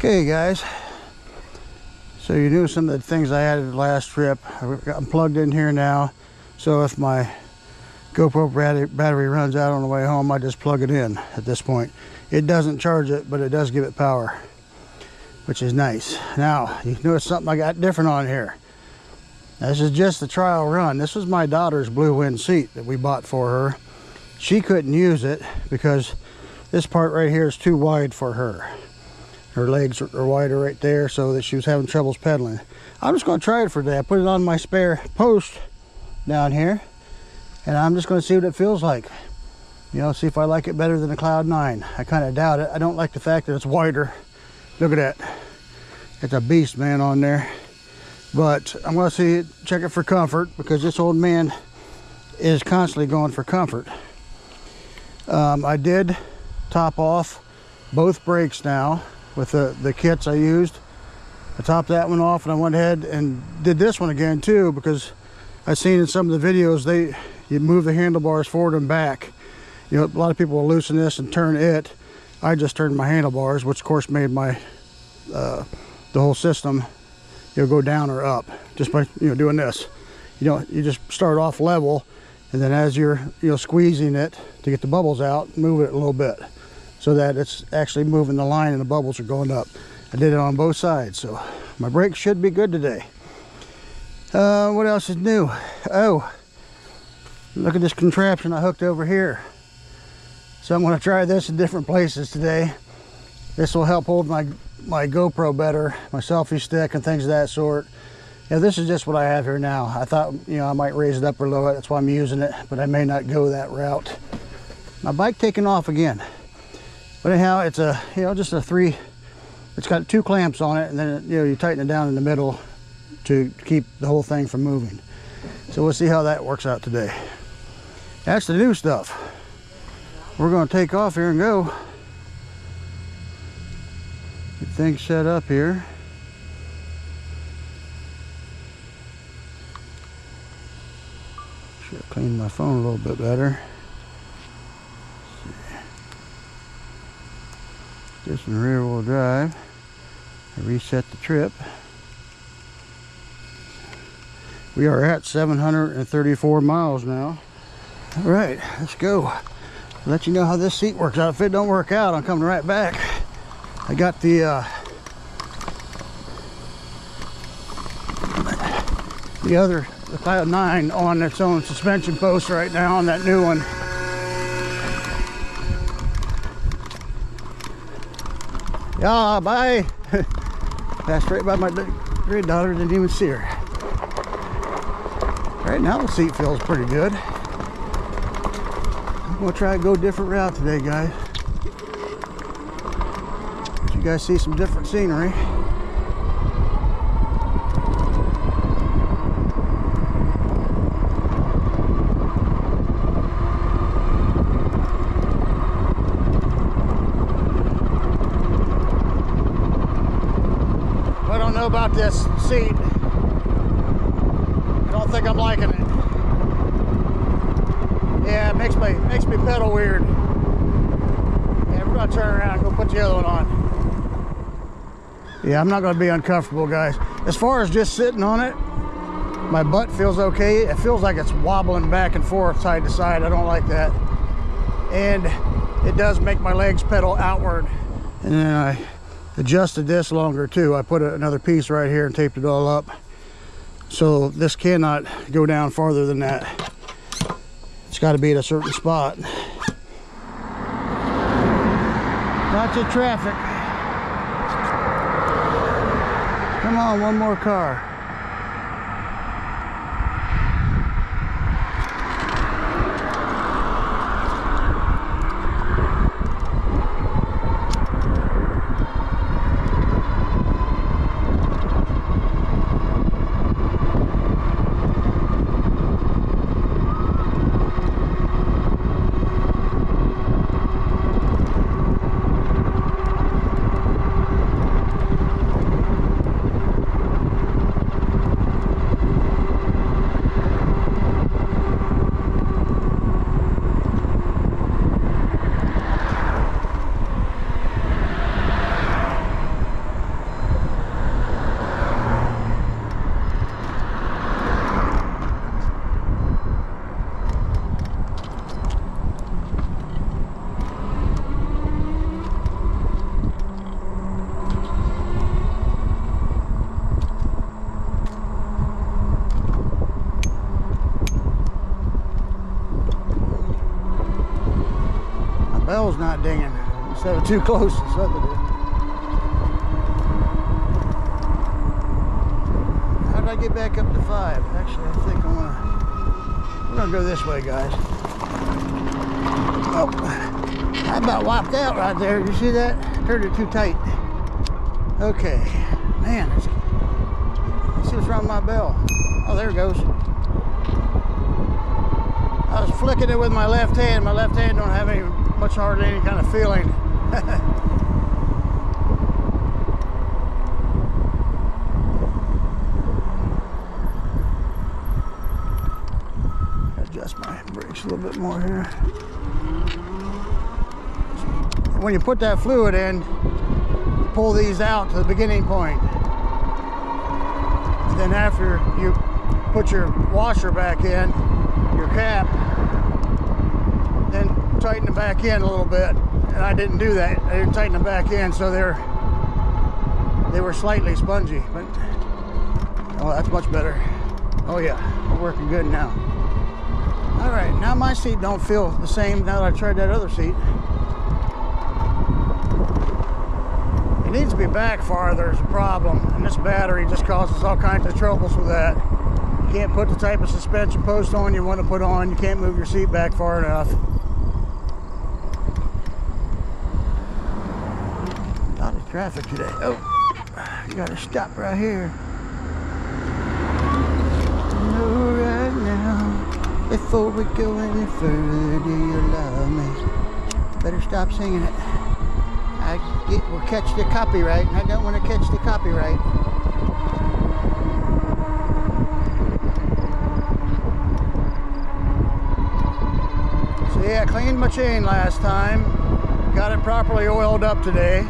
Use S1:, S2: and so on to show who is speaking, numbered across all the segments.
S1: Okay guys, so you knew some of the things I added last trip. I've got them plugged in here now, so if my GoPro battery runs out on the way home, I just plug it in at this point. It doesn't charge it, but it does give it power, which is nice. Now, you notice something I got different on here. Now, this is just the trial run. This was my daughter's Blue Wind seat that we bought for her. She couldn't use it because this part right here is too wide for her. Her legs are wider right there, so that she was having troubles pedaling. I'm just going to try it for today. I put it on my spare post down here, and I'm just going to see what it feels like. You know, see if I like it better than the Cloud 9. I kind of doubt it. I don't like the fact that it's wider. Look at that. It's a beast, man, on there. But I'm going to see it, check it for comfort, because this old man is constantly going for comfort. I did top off both brakes now with the kits I used. I topped that one off, and I went ahead and did this one again too, because I've seen in some of the videos you move the handlebars forward and back. You know, a lot of people will loosen this and turn it. I just turned my handlebars, which of course made my the whole system, you know, go down or up just by, you know, doing this. You just start off level, and then as you're, you know, squeezing it to get the bubbles out, move it a little bit, so that it's actually moving the line and the bubbles are going up. I did it on both sides, so my brakes should be good today. What else is new? Oh, look at this contraption I hooked over here. So I'm going to try this in different places today. This will help hold my GoPro better, my selfie stick and things of that sort. Yeah, this is just what I have here now. I thought, you know, I might raise it up or lower it. That's why I'm using it, but I may not go that route. My bike taking off again. But anyhow, it's a, you know, just a it's got 2 clamps on it, and then, you know, you tighten it down in the middle to keep the whole thing from moving. So we'll see how that works out today. That's the new stuff. We're going to take off here and go. Get things set up here. Should have cleaned my phone a little bit better. This in rear wheel drive. I reset the trip. We are at 734 miles now. All right, let's go. I'll let you know how this seat works out. If it don't work out, I'm coming right back. I got the Cloud 9 on its own suspension post right now on that new one. Yeah, bye. Passed right by my granddaughter, didn't even see her. Right now the seat feels pretty good. I'm gonna try to go a different route today, guys. Let you guys see some different scenery. About this seat, I don't think I'm liking it. Yeah, it makes me pedal weird. Yeah, we're gonna turn around and go put the other one on. Yeah, I'm not gonna be uncomfortable, guys. As far as just sitting on it, my butt feels okay. It feels like it's wobbling back and forth side to side. I don't like that. And it does make my legs pedal outward. And then I adjusted this longer too. I put another piece right here and taped it all up, so this cannot go down farther than that. It's got to be at a certain spot. Lots of traffic. Come on, one more car. not dinging. Instead of too close, it's other did. How did I get back up to 5? Actually, I think we're gonna go this way, guys. Oh, I about wiped out right there. Did you see that? Turned it too tight. Okay, man. Let's see what's wrong with my bell. Oh, there it goes. I was flicking it with my left hand. My left hand don't have hardly any kind of feeling. Adjust my brakes a little bit more here. When you put that fluid in, pull these out to the beginning point. And then after you put your washer back in, your cap, then tighten it back in a little bit. And I didn't do that. I didn't tighten them back in, so they were slightly spongy. But oh, that's much better. Oh yeah, we're working good now. All right, now my seat don't feel the same now that I tried that other seat. It needs to be back farther is a problem, and this battery just causes all kinds of troubles with that. You can't put the type of suspension post on you want to put on. You can't move your seat back far enough. A lot of traffic today. Oh, you gotta stop right here. No, right now, before we go any further, do you love me? Better stop singing it. We'll catch the copyright, and I don't want to catch the copyright. So yeah, I cleaned my chain last time. Got it properly oiled up today.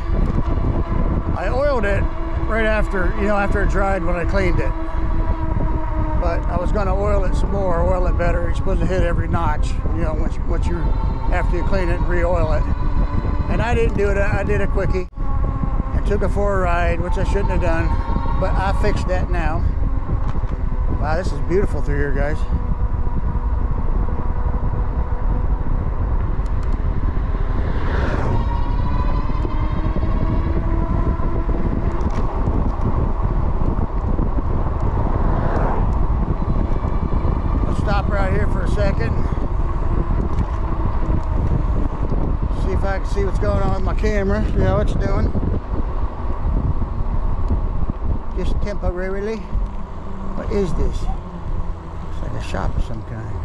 S1: I oiled it right after, after it dried when I cleaned it. But I was going to oil it some more, oil it better. You're supposed to hit every notch, after you clean it and re-oil it. And I didn't do it. I did a quickie and took it for a ride, which I shouldn't have done, but I fixed that now. Wow, this is beautiful through here, guys. I'll stop right here for a second. If I can see what's going on with my camera, see how it's doing. Just temporarily. What is this? It's like a shop of some kind.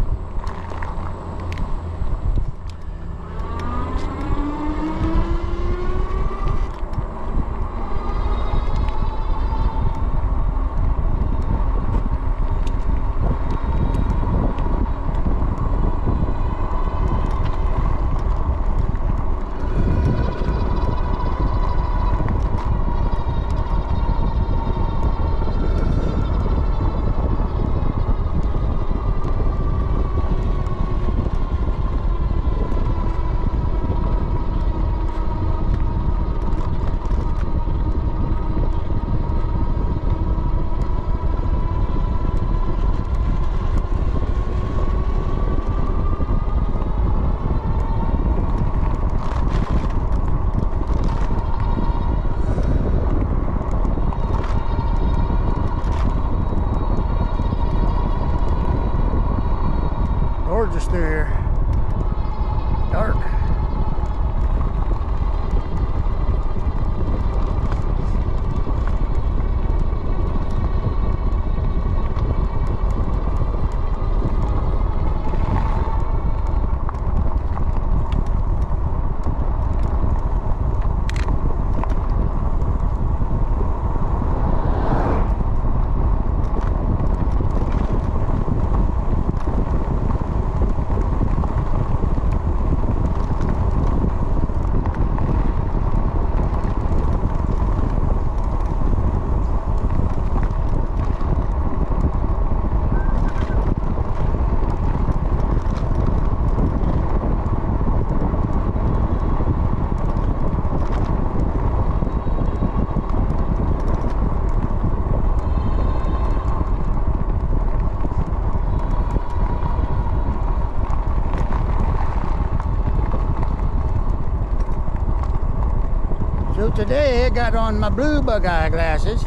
S1: So today I got on my blue bug eyeglasses.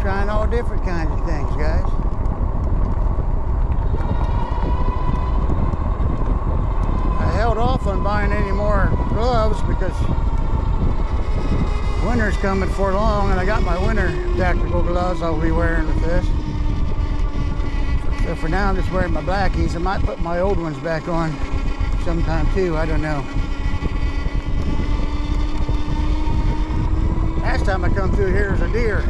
S1: Trying all different kinds of things, guys. I held off on buying any more gloves because winter's coming for long, and I got my winter tactical gloves I'll be wearing with this. So for now I'm just wearing my blackies. I might put my old ones back on sometime too, I don't know. Last time I come through here was a deer.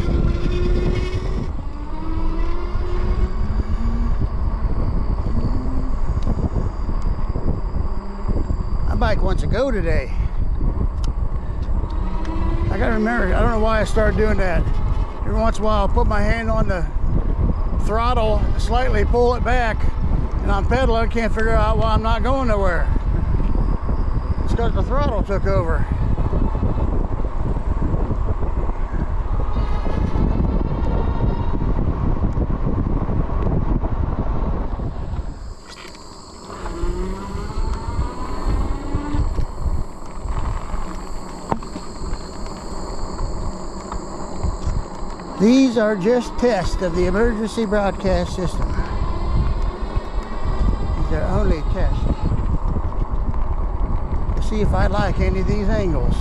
S1: My bike wants to go today. I gotta remember, I don't know why I started doing that. Every once in a while I'll put my hand on the throttle, slightly pull it back, and I'm pedaling, can't figure out why I'm not going nowhere. It's because the throttle took over. These are just tests of the emergency broadcast system. These are only tests to see if I like any of these angles.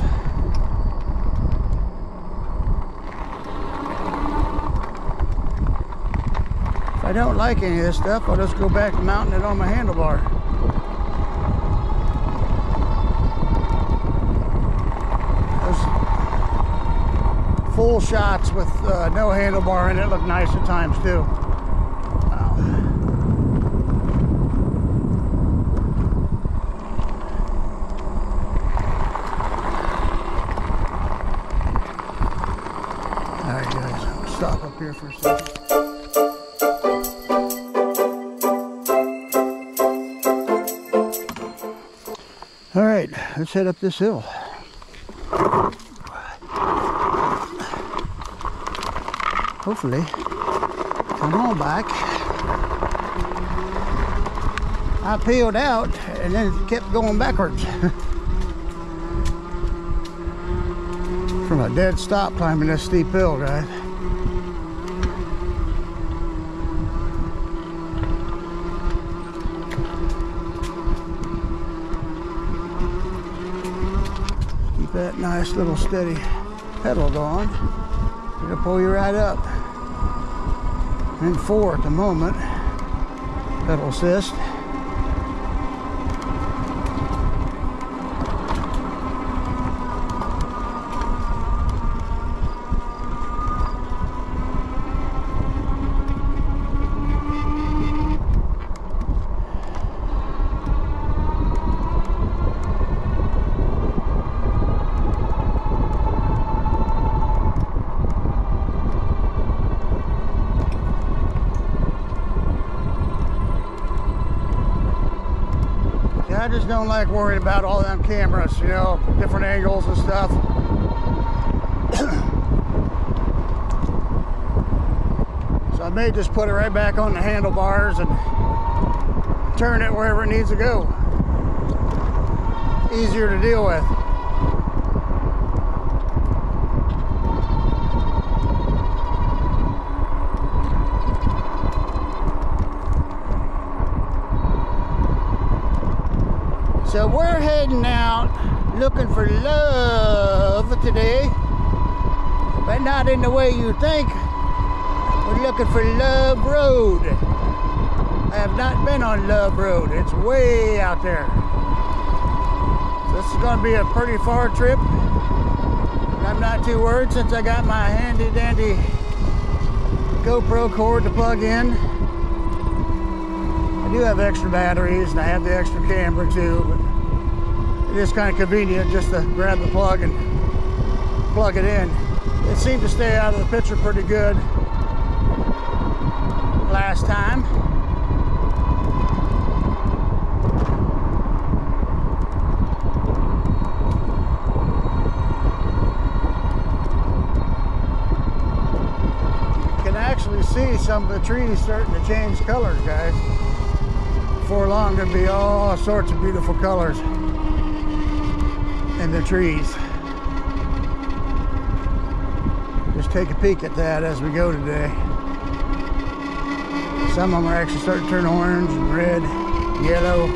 S1: If I don't like any of this stuff, I'll just go back to mounting it on my handlebar. Full shots with no handlebar in it look nice at times too. Wow. All right, guys, I'll stop up here for a second. All right, let's head up this hill. Hopefully, come on back. I peeled out and then kept going backwards. From a dead stop climbing this steep hill, guys. Keep that nice little steady pedal going. It'll pull you right up. In 4 at the moment. Pedal assist. I just don't like worrying about all them cameras, you know, different angles and stuff. So I may just put it right back on the handlebars and turn it wherever it needs to go. Easier to deal with. So we're heading out looking for love today, but not in the way you think. We're looking for Love Road. I have not been on Love Road. It's way out there. So this is going to be a pretty far trip. And I'm not too worried since I got my handy dandy GoPro cord to plug in. I do have extra batteries and I have the extra camera too, but it is kind of convenient just to grab the plug and plug it in. It seemed to stay out of the picture pretty good last time. You can actually see some of the trees starting to change colors, guys. before long there'll be all sorts of beautiful colors in the trees. Just take a peek at that as we go today. Some of them are actually starting to turn orange and red, yellow.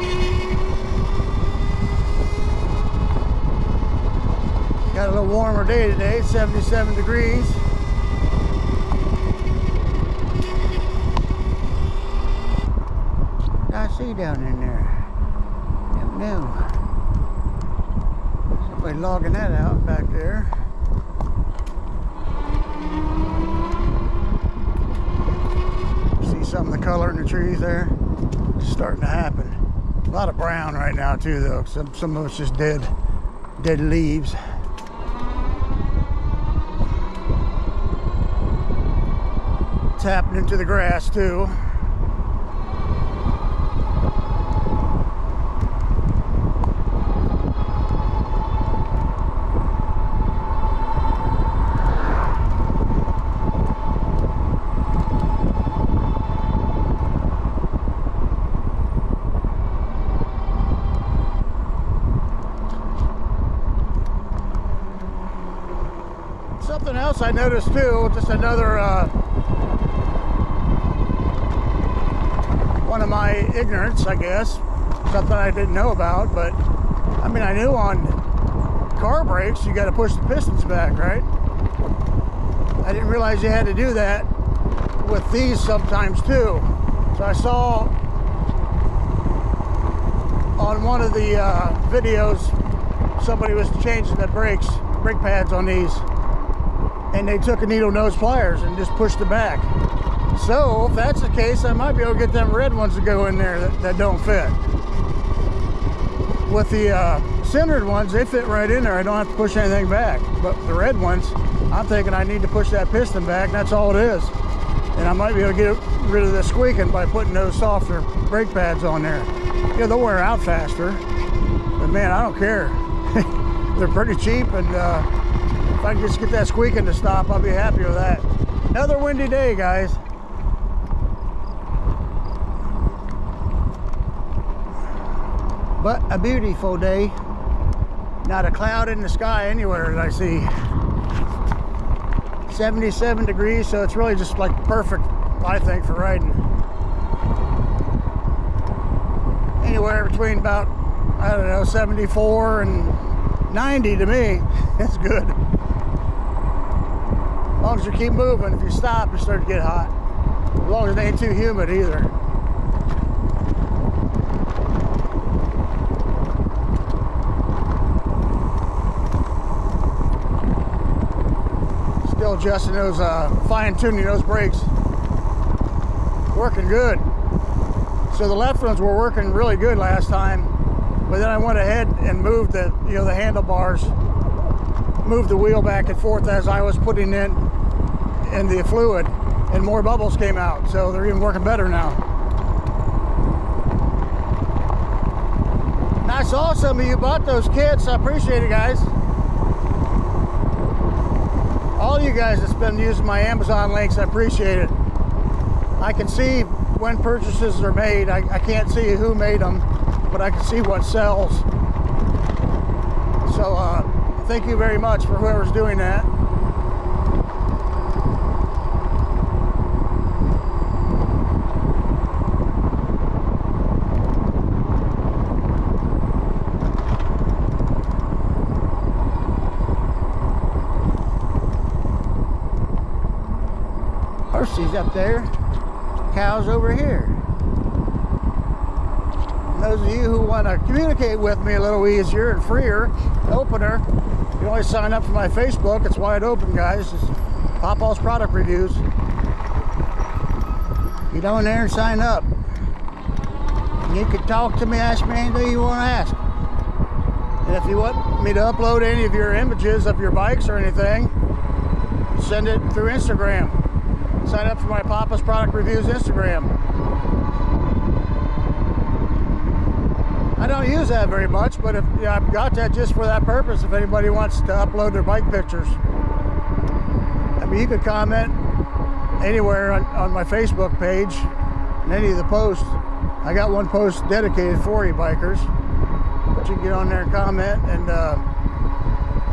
S1: Got a little warmer day today, 77 degrees. I see down in there. Don't know. Somebody logging that out back there. See some of the color in the trees there? It's starting to happen. A lot of brown right now too though. Some of it's just dead leaves. It's happening to the grass too. Something else I noticed too, just another one of my ignorance, I guess. Something I didn't know about, but I mean, I knew on car brakes you got to push the pistons back, right? I didn't realize you had to do that with these sometimes too. So I saw on one of the videos somebody was changing the brake pads on these, and they took a needle nose pliers and just pushed it back. So if that's the case, I might be able to get them red ones to go in there that don't fit. With the centered ones, they fit right in there. I don't have to push anything back. But the red ones, I'm thinking I need to push that piston back, and that's all it is. And I might be able to get rid of the squeaking by putting those softer brake pads on there. Yeah, they'll wear out faster, but man, I don't care. They're pretty cheap, and if I can just get that squeaking to stop, I'll be happy with that. Another windy day, guys. But a beautiful day. Not a cloud in the sky anywhere that I see. 77 degrees, so it's really just like perfect, I think, for riding. Anywhere between about, I don't know, 74 and 90 to me. It's good. As long as you keep moving. If you stop, you start to get hot. As long as it ain't too humid either. Still adjusting those, fine-tuning those brakes. Working good. So the left ones were working really good last time, but then I went ahead and moved the, the handlebars, moved the wheel back and forth as I was putting in the fluid, and more bubbles came out, so they're even working better now. And I saw some of you bought those kits. I appreciate it, guys. All you guys that's been using my Amazon links, I appreciate it. I can see when purchases are made. I can't see who made them, but I can see what sells. So thank you very much for whoever's doing that. Horses up there, cows over here. And those of you who want to communicate with me a little easier and freer, opener, you can always sign up for my Facebook. It's wide open, guys. It's Pawpaw's Product Reviews. Get on there and sign up. And you can talk to me, ask me anything you want to ask. And if you want me to upload any of your images of your bikes or anything, send it through Instagram. Sign up for my Pawpaw's Product Reviews Instagram. I don't use that very much, but I've got that just for that purpose. If anybody wants to upload their bike pictures, I mean, you could comment anywhere on my Facebook page and any of the posts. I got one post dedicated for e-bikers, but you can get on there and comment, and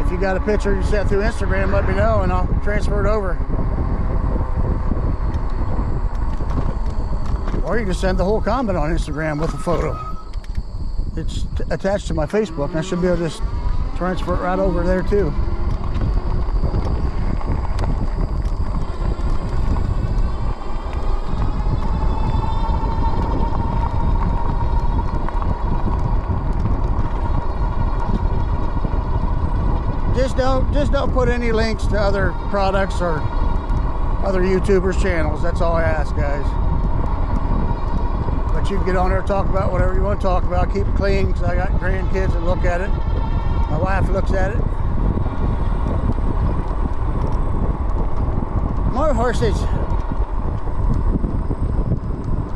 S1: if you got a picture you sent through Instagram, let me know and I'll transfer it over. Or you can send the whole comment on Instagram with a photo. It's attached to my Facebook, and I should be able to just transfer it right over there too. Just don't put any links to other products or other YouTubers' channels. That's all I ask, guys. But you can get on there and talk about whatever you want to talk about. Keep it clean, because I got grandkids that look at it. My wife looks at it. More horses.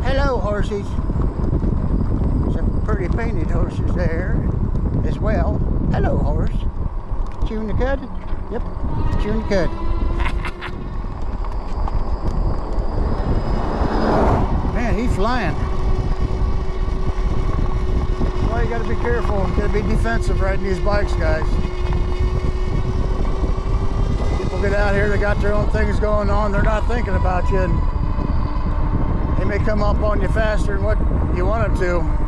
S1: Hello, horses. Some pretty painted horses there as well. Hello, horse. Chewing the cud? Yep, chewing the cud. Man, he's flying. Well, you gotta be careful. You gotta be defensive riding these bikes, guys. People get out here, they got their own things going on, they're not thinking about you, and they may come up on you faster than what you want them to.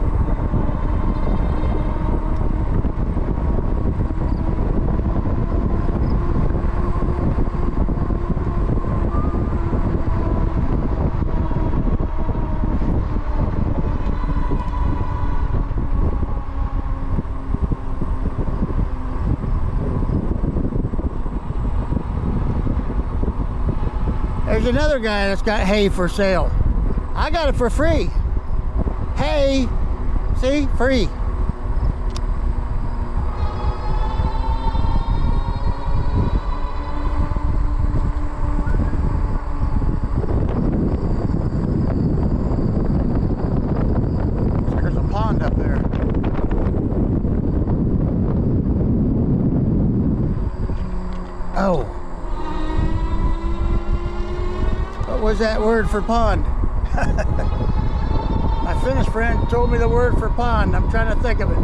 S1: There's another guy that's got hay for sale. I got it for free. Hay, see, free. There's a pond up there. Oh. What was that word for pond? My Finnish friend told me the word for pond. I'm trying to think of it.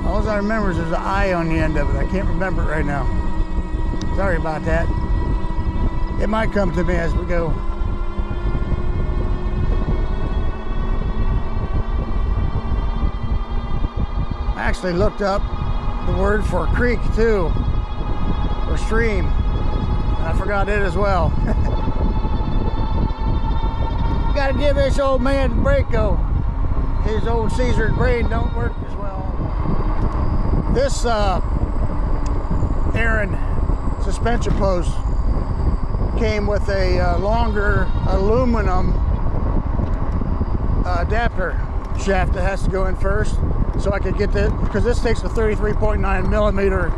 S1: All I remember is there's an I on the end of it. I can't remember it right now. Sorry about that. It might come to me as we go. I actually looked up the word for creek too, or stream. I forgot it as well. Gotta give this old man a break though. His old Caesar's brain don't work as well. This Aaron suspension post came with a longer aluminum adapter shaft that has to go in first, so I could get the, because this takes a 33.9 millimeter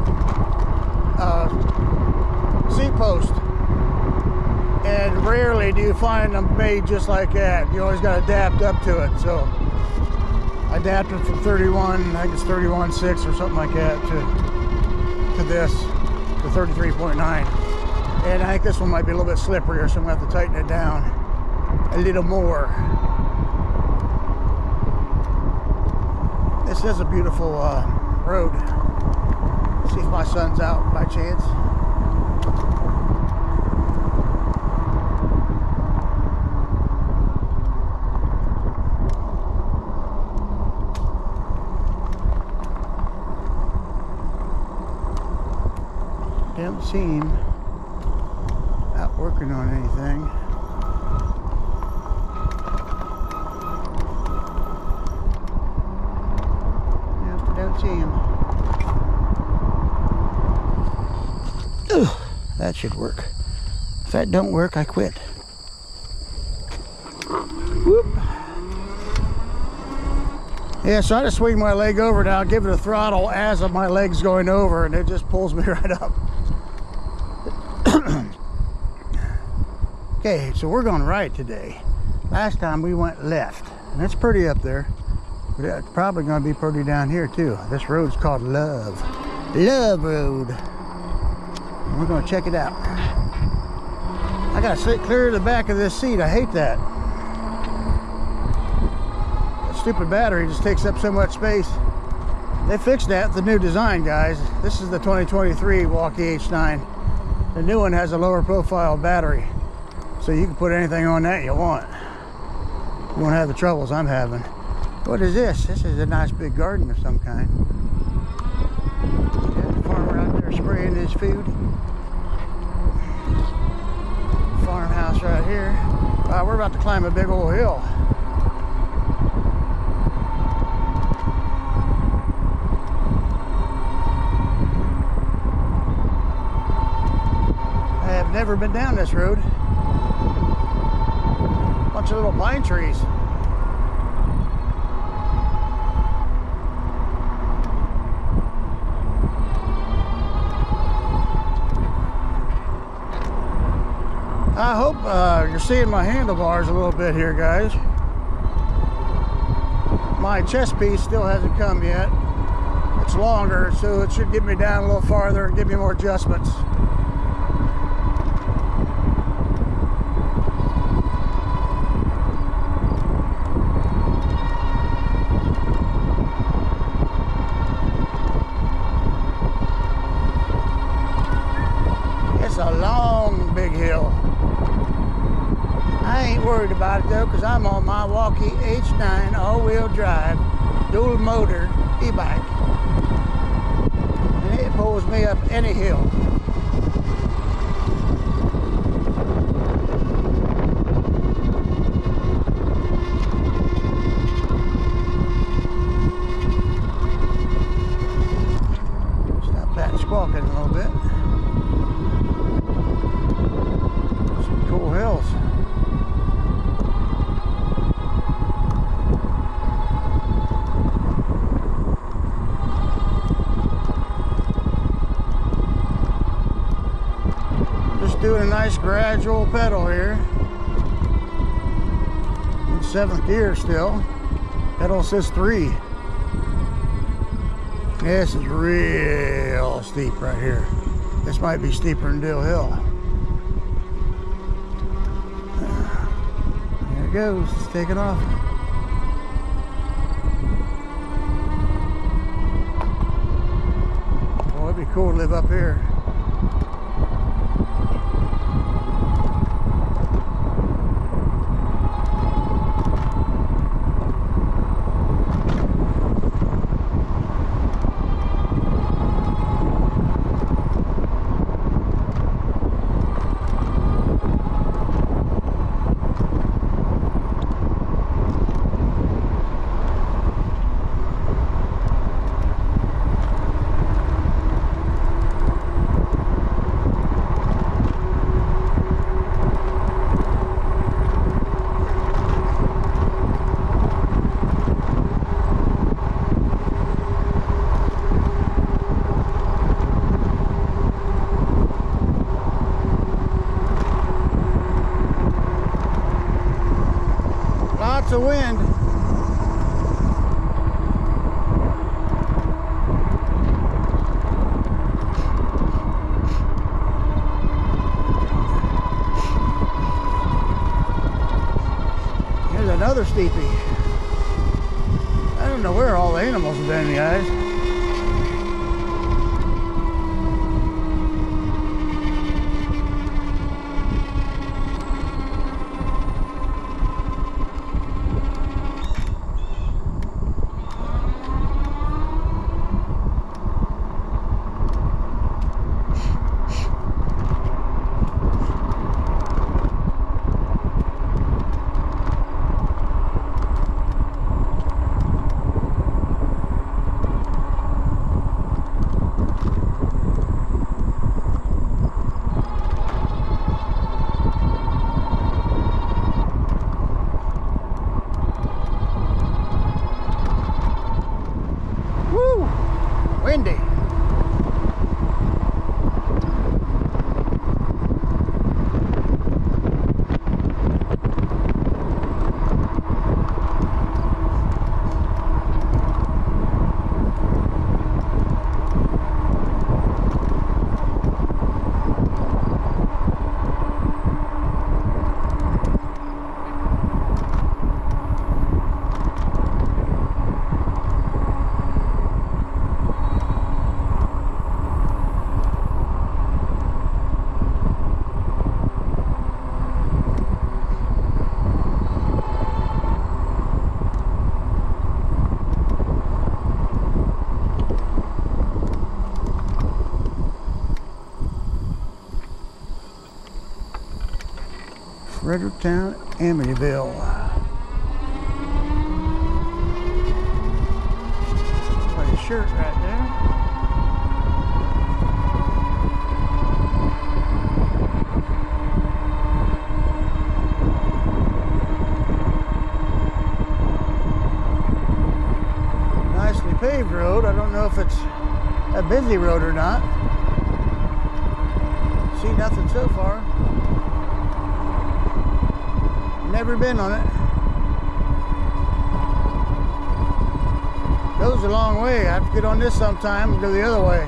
S1: seat post, and rarely do you find them made just like that. You always got to adapt up to it. So I adapted from 31, I think it's 31.6 or something like that, to this, to 33.9. And I think this one might be a little bit slipperier, so I'm going to have to tighten it down a little more. This is a beautiful road. Let's see if my son's out by chance. Don't see him out working on anything. Nope, don't see him. Ugh, that should work. If that don't work, I quit. Whoop. Yeah, so I just swing my leg over now, give it a throttle as my leg's going over, and it just pulls me right up. Okay, so we're going right today. Last time we went left, and it's pretty up there, but it's probably going to be pretty down here too. This road's called Love Road. And we're going to check it out. I got to sit clear of the back of this seat. I hate that. That stupid battery just takes up so much space. They fixed that, the new design, guys. This is the 2023 Walkie H9. The new one has a lower profile battery, so you can put anything on that you want. You won't have the troubles I'm having. What is this? This is a nice big garden of some kind. Got the farmer out there spraying his food. Farmhouse right here. Wow, we're about to climb a big old hill. I have never been down this road. Bunch of little pine trees. I hope you're seeing my handlebars a little bit here, guys. My chest piece still hasn't come yet. It's longer, so it should get me down a little farther and give me more adjustments. A long big hill. I ain't worried about it though, because I'm on my Walkie H9 all-wheel drive dual motor e-bike, and it pulls me up any hill. Stop that squawking a little bit. Cool hills. Just doing a nice gradual pedal here. In 7th gear still. Pedal says 3. This is real steep right here. This might be steeper than Dill Hill. It goes, it's taking off. Boy, it'd be cool to live up here. Lots of wind. Here's another steepie. I don't know where all the animals have been, guys. Windy. Fredericktown, Amityville. Somebody's shirt right there. Nicely paved road. I don't know if it's a busy road or not. See nothing so far. Never been on it. Goes a long way. I have to get on this sometime and go the other way.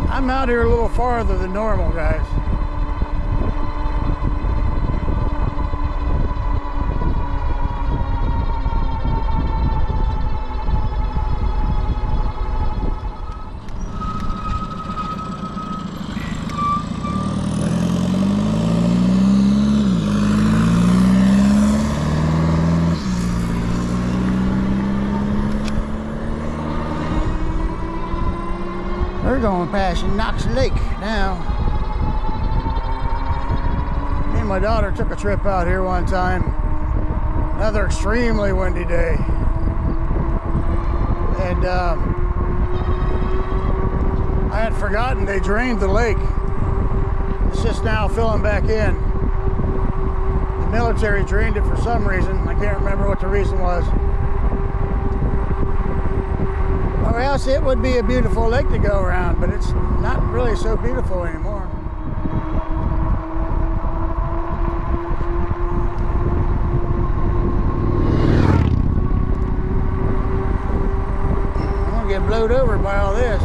S1: I'm out here a little farther than normal, guys. We're going past Knox Lake now. Me and my daughter took a trip out here one time. Another extremely windy day. And I had forgotten they drained the lake. It's just now filling back in. The military drained it for some reason. I can't remember what the reason was. Or else it would be a beautiful lake to go around, but it's not really so beautiful anymore. I'm gonna get blowed over by all this.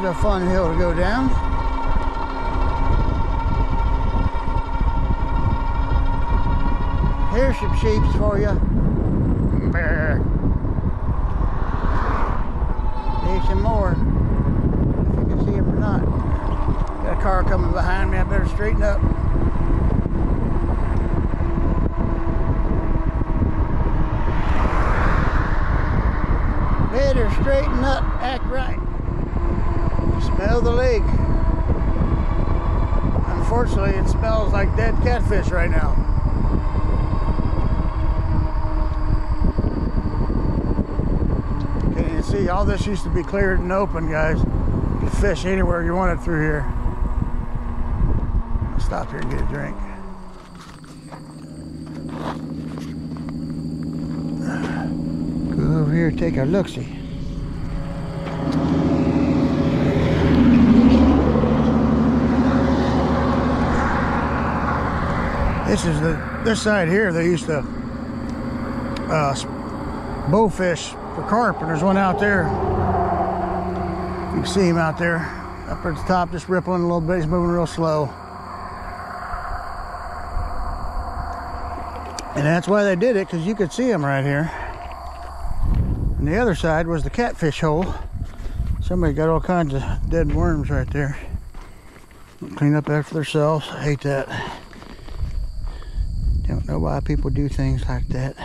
S1: A fun hill to go down. Here's some sheeps for you. There's some more. If you can see them or not. Got a car coming behind me. I better straighten up. Better straighten up. Act right. Smell the lake. Unfortunately, it smells like dead catfish right now. Can you see? All this used to be cleared and open, guys. You can fish anywhere you wanted through here. I'll stop here and get a drink. Go over here and take a look-see. This side here, they used to bowfish for carp, and there's one out there. You can see him out there up at the top, just rippling a little bit. He's moving real slow, and that's why they did it, because you could see him right here. And the other side was the catfish hole. Somebody got all kinds of dead worms right there. Clean up after themselves. I hate that. Don't know why people do things like that.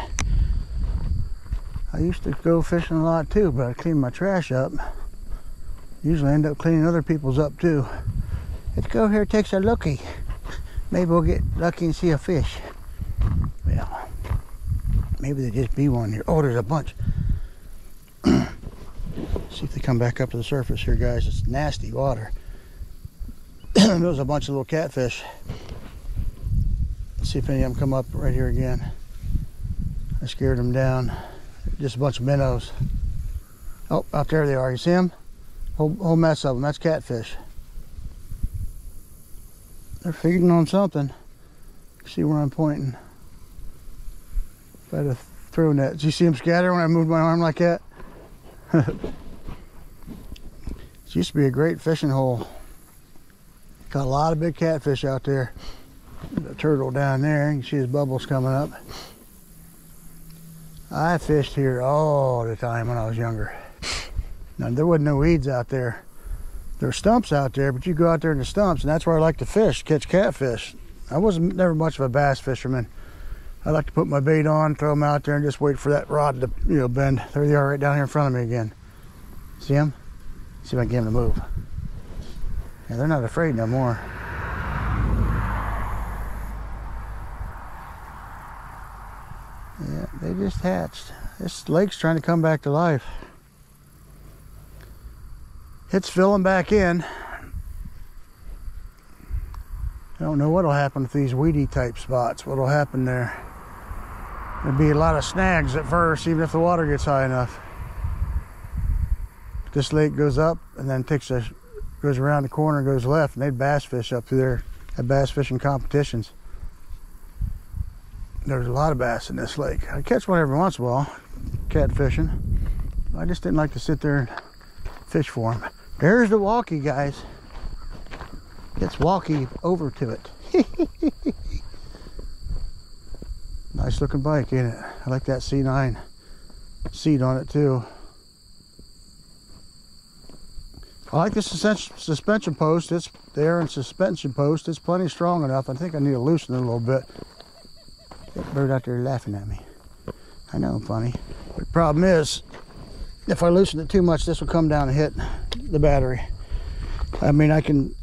S1: I used to go fishing a lot too, but I cleaned my trash up. Usually end up cleaning other people's up too. Let's go here and take a lookie. Maybe we'll get lucky and see a fish. Well, maybe there just be one here. Oh, there's a bunch. See if they come back up to the surface here, guys. It's nasty water. There's a bunch of little catfish. Let's see if any of them come up right here again. I scared them down. Just a bunch of minnows. Oh, out there they are. You see them? Whole mess of them. That's catfish. They're feeding on something. See where I'm pointing. If I had a throwing that. Did you see them scatter when I moved my arm like that? It used to be a great fishing hole. Caught a lot of big catfish out there. There's a turtle down there. You can see his bubbles coming up. I fished here all the time when I was younger. Now, there wasn't no weeds out there. There were stumps out there, but you go out there in the stumps, and that's where I like to fish, catch catfish. I wasn't never much of a bass fisherman. I like to put my bait on, throw them out there, and just wait for that rod to, bend. There they are right down here in front of me again. See them? See if I can get them to move. Yeah, they're not afraid no more. Yeah, they just hatched. This lake's trying to come back to life. It's filling back in. I don't know what'll happen with these weedy type spots. What'll happen there? There'll be a lot of snags at first, even if the water gets high enough. This lake goes up and then goes around the corner and goes left, and they bass fish up through there at bass fishing competitions. There's a lot of bass in this lake. I catch one every once in a while, catfishing. I just didn't like to sit there and fish for them. There's the walkie, guys. Let's walkie over to it. Nice looking bike, ain't it? I like that C9 seat on it too. I like this suspension post. It's there in suspension post. It's plenty strong enough. I think I need to loosen it a little bit. That bird out there laughing at me. I know I'm funny. But the problem is, if I loosen it too much, this will come down and hit the battery. I mean, I can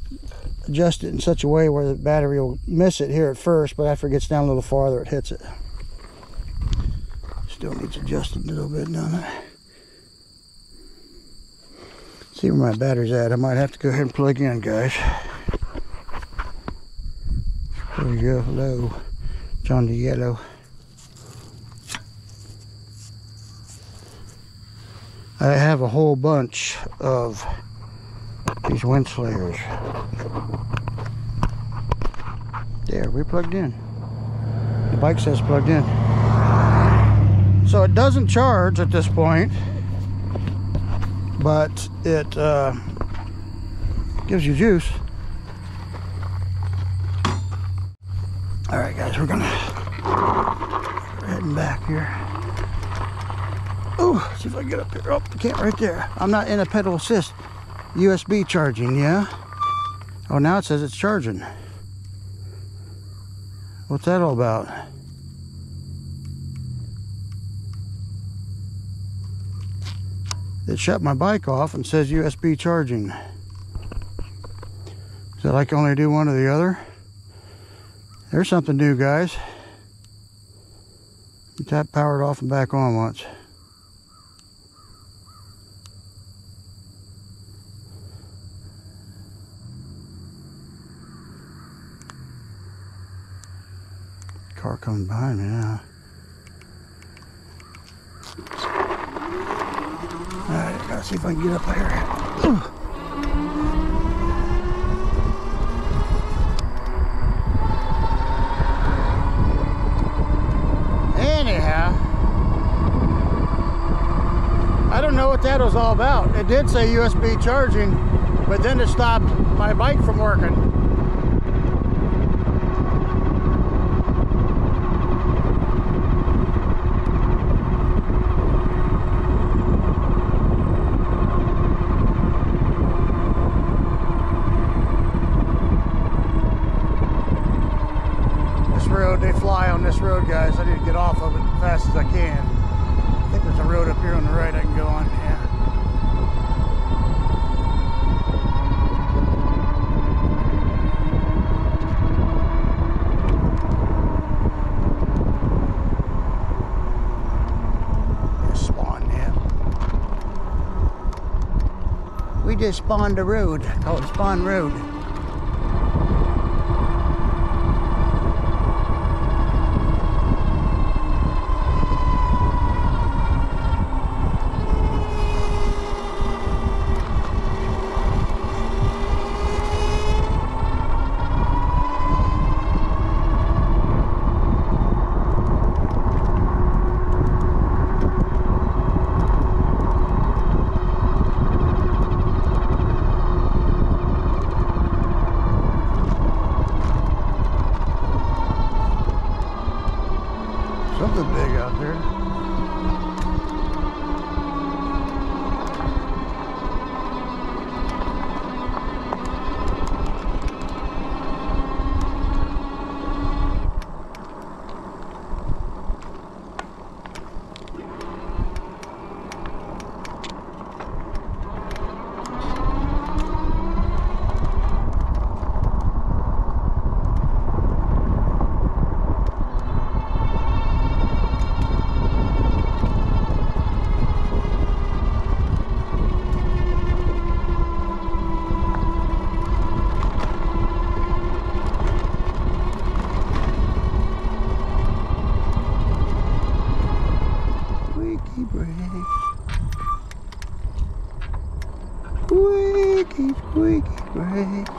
S1: adjust it in such a way where the battery will miss it here at first, but after it gets down a little farther, it hits it. Still needs adjusting a little bit, doesn't it? See where my battery's at. I might have to go ahead and plug in, guys. There we go. Hello. It's on the yellow. I have a whole bunch of these wind slayers. There, we're plugged in. The bike says plugged in. So it doesn't charge at this point, but it gives you juice. All right, guys, we're heading back here. Oh, see if I can get up here. Oh, I can't right there. I'm not in a pedal assist. USB charging, yeah? Oh, now it says it's charging. What's that all about? It shut my bike off and says USB charging. Is that like only do one or the other? There's something new, guys. You tap powered off and back on once. Car coming behind me now. Alright, gotta see if I can get up there. Ooh. Anyhow, I don't know what that was all about. It did say USB charging, but then it stopped my bike from working. They fly on this road, guys. I need to get off of it as fast as I can. I think there's a road up here on the right I can go on. Yeah. Spawn, yeah. We just spawned a road called Spawn Road. squeaky, squeaky brakes.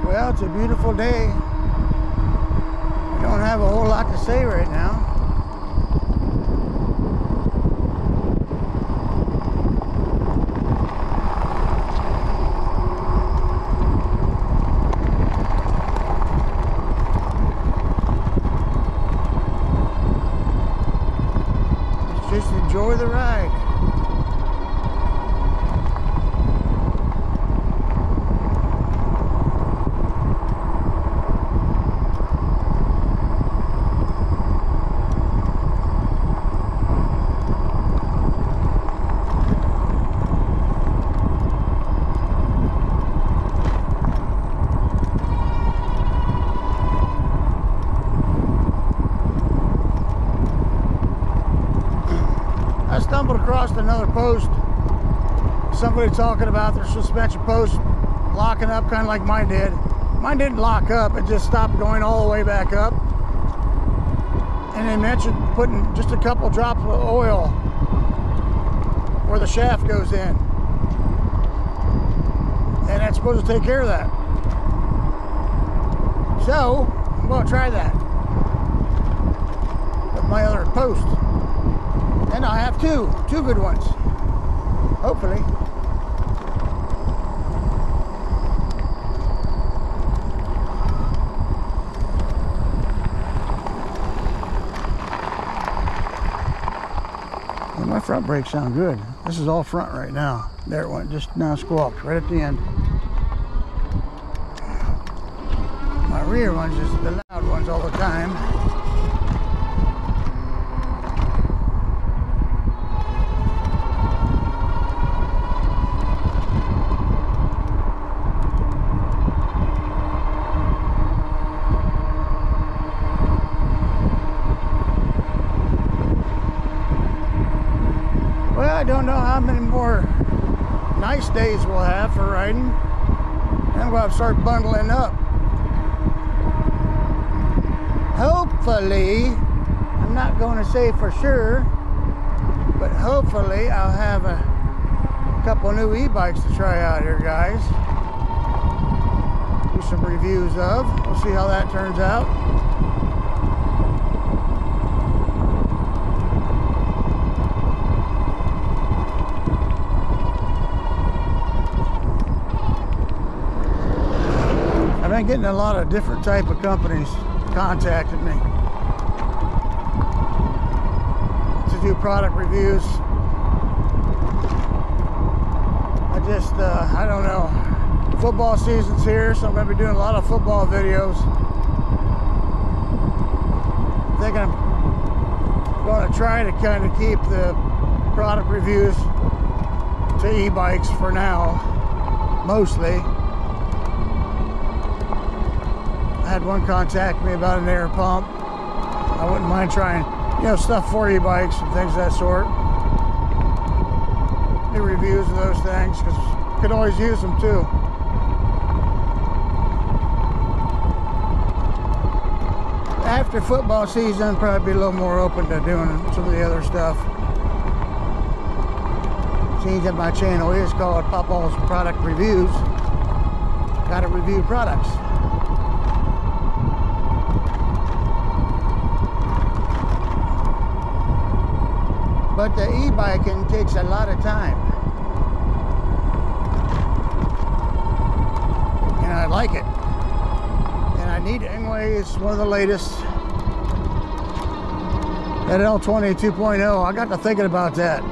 S1: Well, it's a beautiful day. I don't have a whole lot to say right now. Just enjoy the ride. I stumbled across another post, somebody talking about their suspension post locking up kind of like mine did. Mine didn't lock up, it just stopped going all the way back up. And they mentioned putting just a couple drops of oil where the shaft goes in. And that's supposed to take care of that. So, I'm going to try that with my other post. And I have two good ones, hopefully. Well, my front brakes sound good. This is all front right now. There it went, just now squawked right at the end. My rear ones is the loud ones all the time. Well, I don't know how many more nice days we'll have for riding. Then we'll have to start bundling up. Hopefully, I'm not going to say for sure, but hopefully I'll have a couple new e-bikes to try out here, guys. Do some reviews of. We'll see how that turns out. I've been getting a lot of different type of companies contacting me to do product reviews. I don't know. Football season's here, so I'm going to be doing a lot of football videos. I think I'm going to try to kind of keep the product reviews to e-bikes for now, mostly. I had one contact me about an air pump. I wouldn't mind trying, stuff for e-bikes and things of that sort. Do reviews of those things, because you could always use them too. After football season, probably be a little more open to doing some of the other stuff. Seems that my channel is called Papa's Product Reviews. Gotta review products. But the e-biking takes a lot of time. And I like it. And I need it anyway. It's one of the latest. That L20 2.0, I got to thinking about that.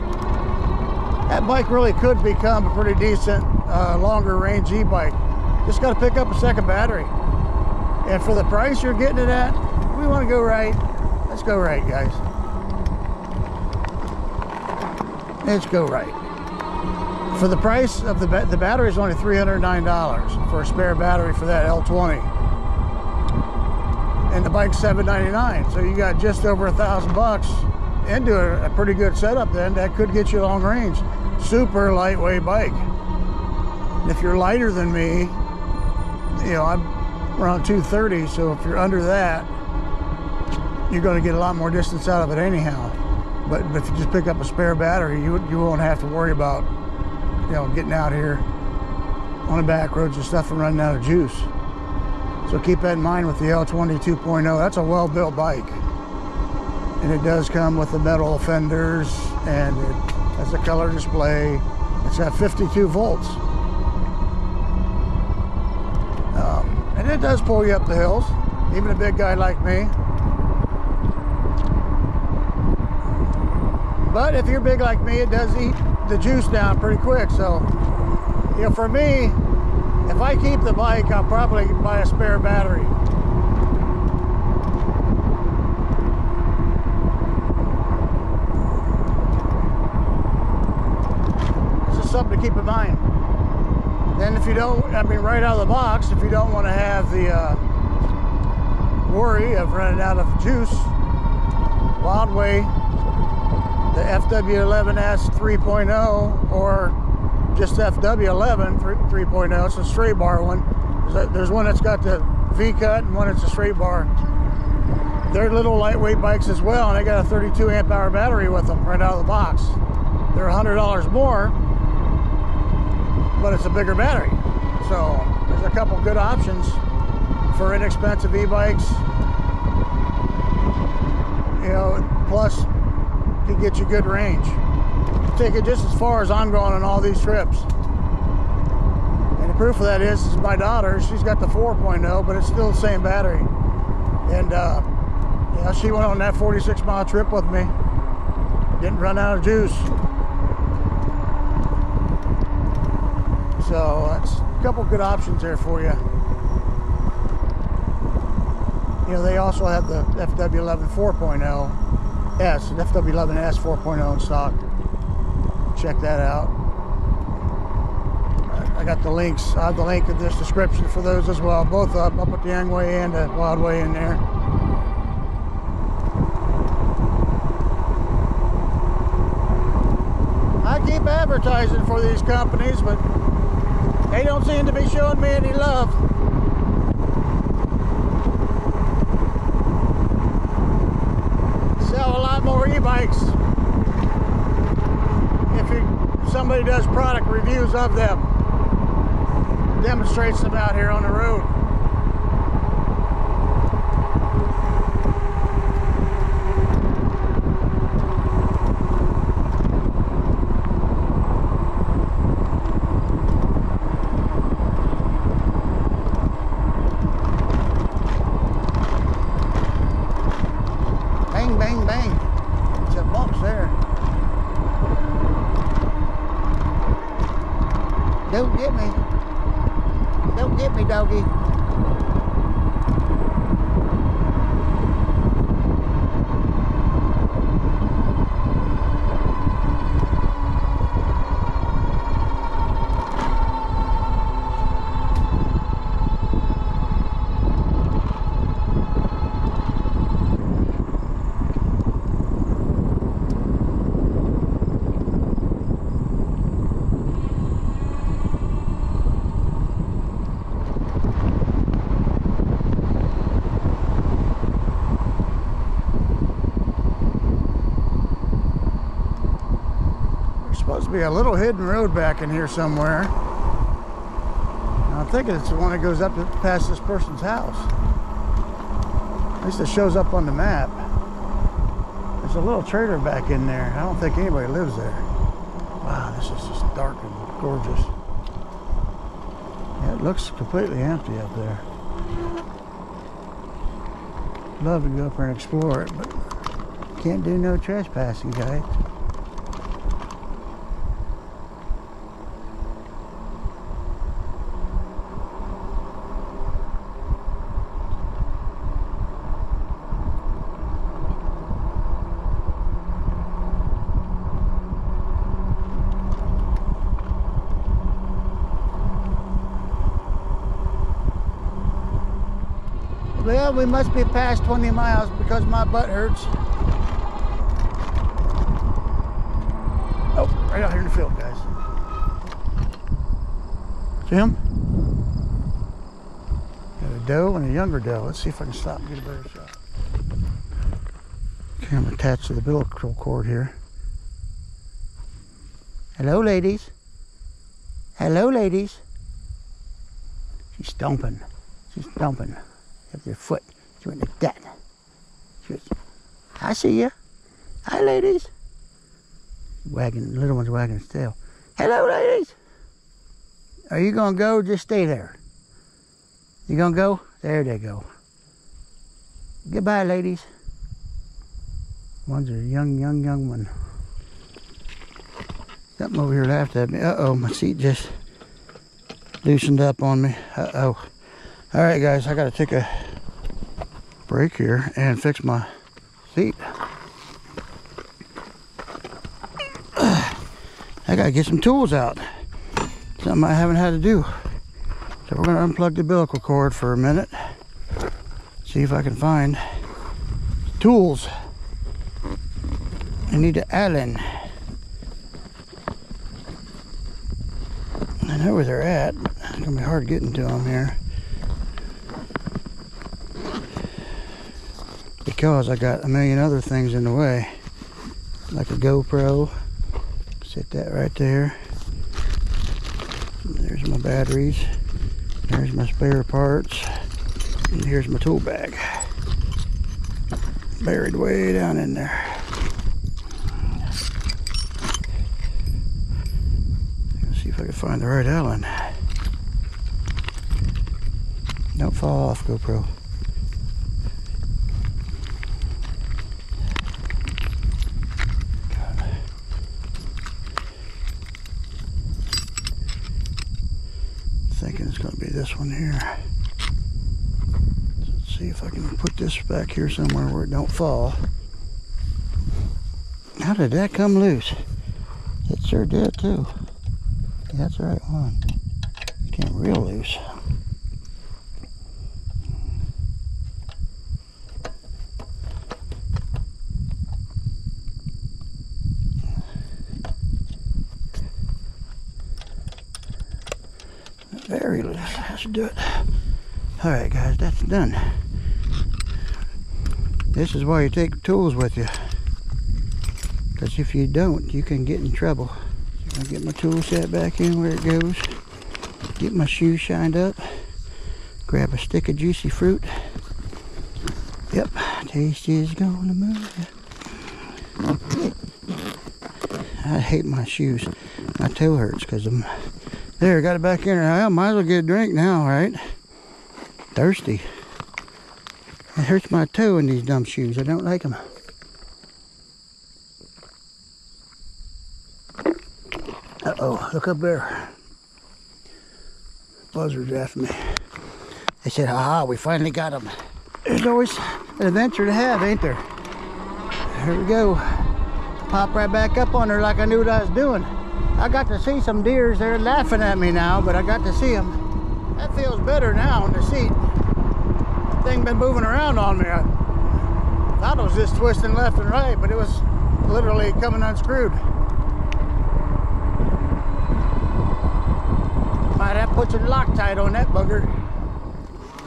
S1: That bike really could become a pretty decent longer range e-bike. Just got to pick up a second battery. And for the price you're getting it at, we want to go right. Let's go right, guys. Let's go right. For the price of the battery is only $309 for a spare battery for that L20. And the bike's $799, so you got just over $1,000 into a pretty good setup. Then that could get you long range. Super lightweight bike. And if you're lighter than me, you know, I'm around 230, so if you're under that, you're going to get a lot more distance out of it anyhow. But if you just pick up a spare battery, you won't have to worry about, you know, getting out here on the back roads and stuff and running out of juice. So keep that in mind with the L20 2.0. That's a well-built bike. And it does come with the metal fenders, and it has a color display. It's got 52 volts. And it does pull you up the hills, even a big guy like me. But if you're big like me, it does eat the juice down pretty quick. So, you know, for me, if I keep the bike, I'll probably buy a spare battery. This is something to keep in mind. Then if you don't, I mean, right out of the box, if you don't want to have the worry of running out of juice, Wildway, the FW11S 3.0, or just FW11 3.0, it's a straight bar one. There's one that's got the V-cut and one that's a straight bar. They're little lightweight bikes as well, and they got a 32 amp hour battery with them right out of the box. They're $100 more, but it's a bigger battery. So there's a couple good options for inexpensive e-bikes. You know, plus can get you good range. Take it just as far as I'm going on all these trips. And the proof of that is my daughter. She's got the 4.0, but it's still the same battery. And yeah, she went on that 46-mile trip with me. Didn't run out of juice. So that's a couple good options there for you. You know, they also have the FW11 4.0 S, and FW11S 4.0 in stock. Check that out. I got the links. I have the link in this description for those as well. Both up at the Youngway and the Wildway in there. I keep advertising for these companies, but they don't seem to be showing me any love. Sell a lot more e-bikes if somebody does product reviews of them, demonstrates them out here on the road. Bang, bang, bang. It's a box there. Don't get me. Don't get me, doggy. Supposed to be a little hidden road back in here somewhere. I'm thinking it's the one that goes up past this person's house. At least it shows up on the map. There's a little trailer back in there. I don't think anybody lives there. Wow, this is just dark and gorgeous. Yeah, it looks completely empty up there. Love to go up there and explore it, but can't do no trespassing, guys. Well, we must be past 20 miles because my butt hurts. Oh, right out here in the field, guys. See him? Got a doe and a younger doe. Let's see if I can stop and get a better shot. Camera attached to the umbilical cord here. Hello, ladies. Hello, ladies. She's stomping. She's stomping. Up your foot. She went like that. She was, I see ya. Hi, ladies. Wagging, the little one's wagging its tail. Hello, ladies. Are you gonna go or just stay there? You gonna go? There they go. Goodbye, ladies. One's a young one. Something over here laughed at me. Uh-oh, my seat just loosened up on me. Uh-oh. All right, guys, I gotta take a break here and fix my seat. I gotta get some tools out. Something I haven't had to do. So we're gonna unplug the umbilical cord for a minute. See if I can find tools. I need an Allen. I know where they're at. It's gonna be hard getting to them here. Because I got a million other things in the way, like a GoPro. Sit that right there. There's my batteries. There's my spare parts. And here's my tool bag. Buried way down in there. Let's see if I can find the right Allen. Don't fall off, GoPro. Thinking it's going to be this one here. Let's see if I can put this back here somewhere where it don't fall. How did that come loose? It sure did too. Yeah, that's the right one. It came real loose. Very loose. That should do it. Alright, guys, that's done. This is why you take tools with you. Because if you don't, you can get in trouble. So I'm going to get my tool set back in where it goes. Get my shoes shined up. Grab a stick of juicy fruit. Yep, taste is gonna move. I hate my shoes. My toe hurts because I'm... There, got it back in there. I might as well get a drink now, right? Thirsty. It hurts my toe in these dumb shoes. I don't like them. Uh-oh, look up there. Buzzards after me. They said, haha, we finally got them. There's always an adventure to have, ain't there? Here we go. Pop right back up on her like I knew what I was doing. I got to see some deers. They're laughing at me now, but I got to see them. That feels better now on the seat. That thing been moving around on me. I thought it was just twisting left and right, but it was literally coming unscrewed. Might have to put some Loctite on that bugger.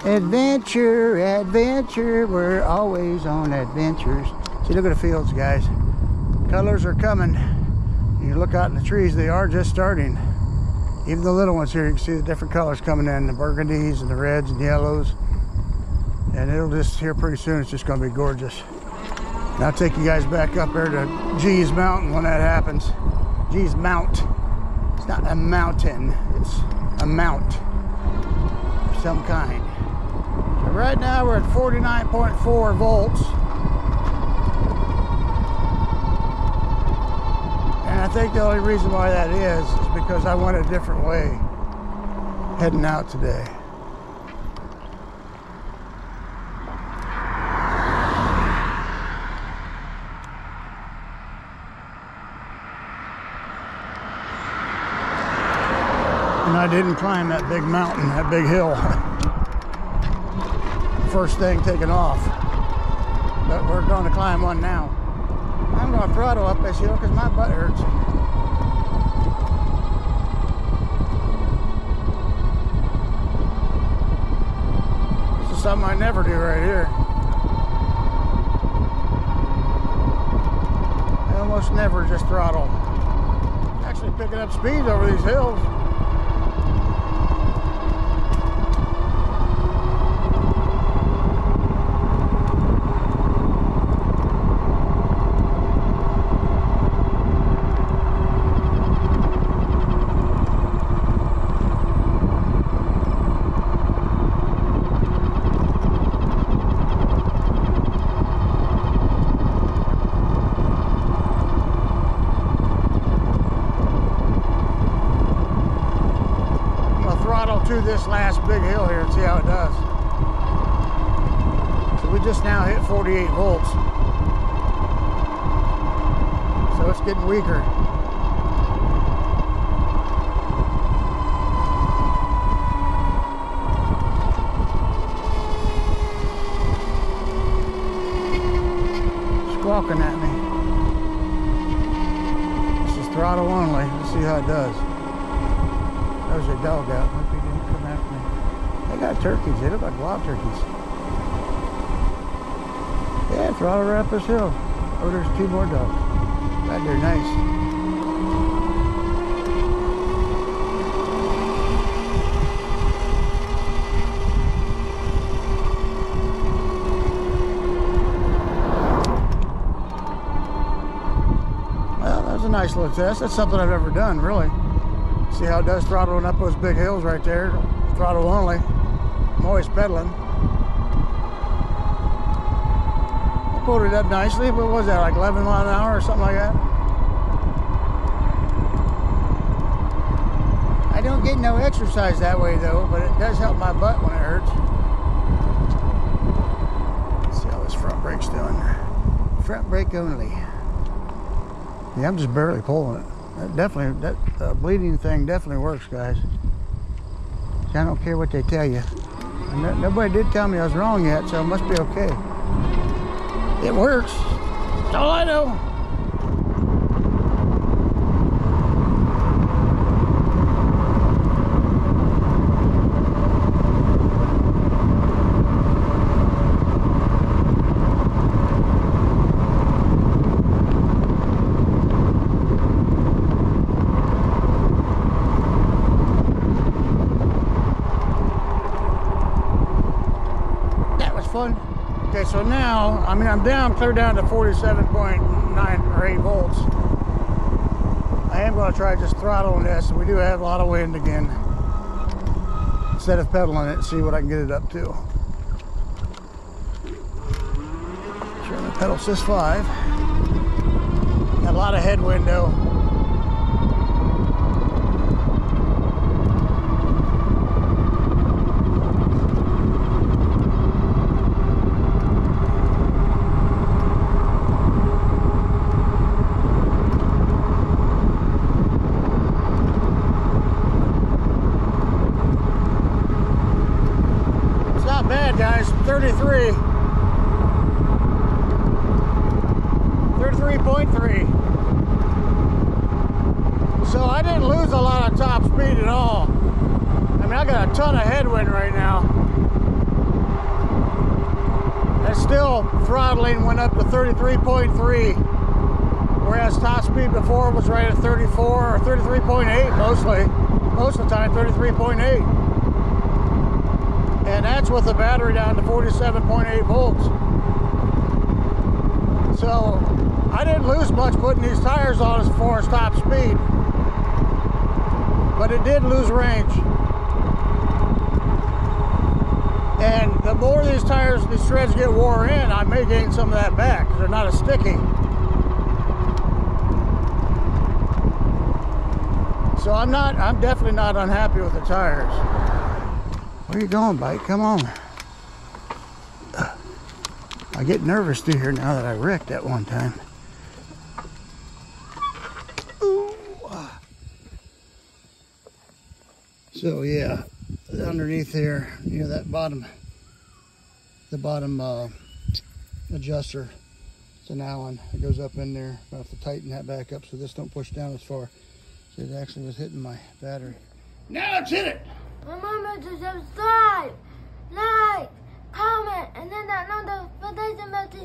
S1: Adventure, adventure, we're always on adventures. See, look at the fields, guys. Colors are coming. You look out in the trees, they are just starting. Even the little ones here, you can see the different colors coming in, the burgundies and the reds and yellows. And it'll just, here pretty soon, it's just gonna be gorgeous. And I'll take you guys back up there to G's Mountain when that happens. G's Mount. It's not a mountain, it's a mount of some kind. So right now we're at 49.4 volts. And I think the only reason why that is because I went a different way heading out today. And I didn't climb that big mountain, that big hill. First thing taken off. But we're going to climb one now. I'm going to throttle up this hill because my butt hurts. This is something I never do right here. I almost never just throttle. Actually picking up speeds over these hills. To this last big hill here and see how it does. So we just now hit 48 volts. So it's getting weaker. Squawking at me. This is throttle only. Let's see how it does. There's a dog out. Hope he didn't come after me. They got turkeys. They look like wild turkeys. Yeah, throttle right up this hill. Oh, there's two more dogs. Right there, nice. Well, that was a nice little test. That's something I've never done, really. See how it does throttling up those big hills right there. Throttle only. I'm always pedaling. I pulled it up nicely. What was that, like 11 miles an hour or something like that? I don't get no exercise that way though, but it does help my butt when it hurts. Let's see how this front brake's doing. Front brake only. Yeah, I'm just barely pulling it. That bleeding thing definitely works, guys. I don't care what they tell you. Nobody did tell me I was wrong yet, so it must be okay. It works. That's all I know. Fun. Okay, so now, I mean, I'm clear down to 47.9 or 8 volts. I am going to try just throttling this. We do have a lot of wind again. Instead of pedaling it, see what I can get it up to. Turn the pedal sys 5. Got a lot of headwind though. Guys, 33. 33.3. So I didn't lose a lot of top speed at all. I mean, I got a ton of headwind right now. And still throttling went up to 33.3. Whereas top speed before was right at 34 or 33.8 mostly. Most of the time, 33.8. And that's with the battery down to 47.8 volts. So I didn't lose much putting these tires on as far as top speed, but it did lose range. And the more these tires, these treads get wore in, I may gain some of that back because they're not as sticky. So I'm definitely not unhappy with the tires. Where are you going, bike? Come on. I get nervous through here now that I wrecked at one time. Ooh. So yeah, underneath there, you know, that bottom, the bottom adjuster, it's an Allen. It goes up in there. I have to tighten that back up so this don't push down as far. So it actually was hitting my battery. Now it's hit it.
S2: Remember to subscribe, like, comment, and then that notification bell to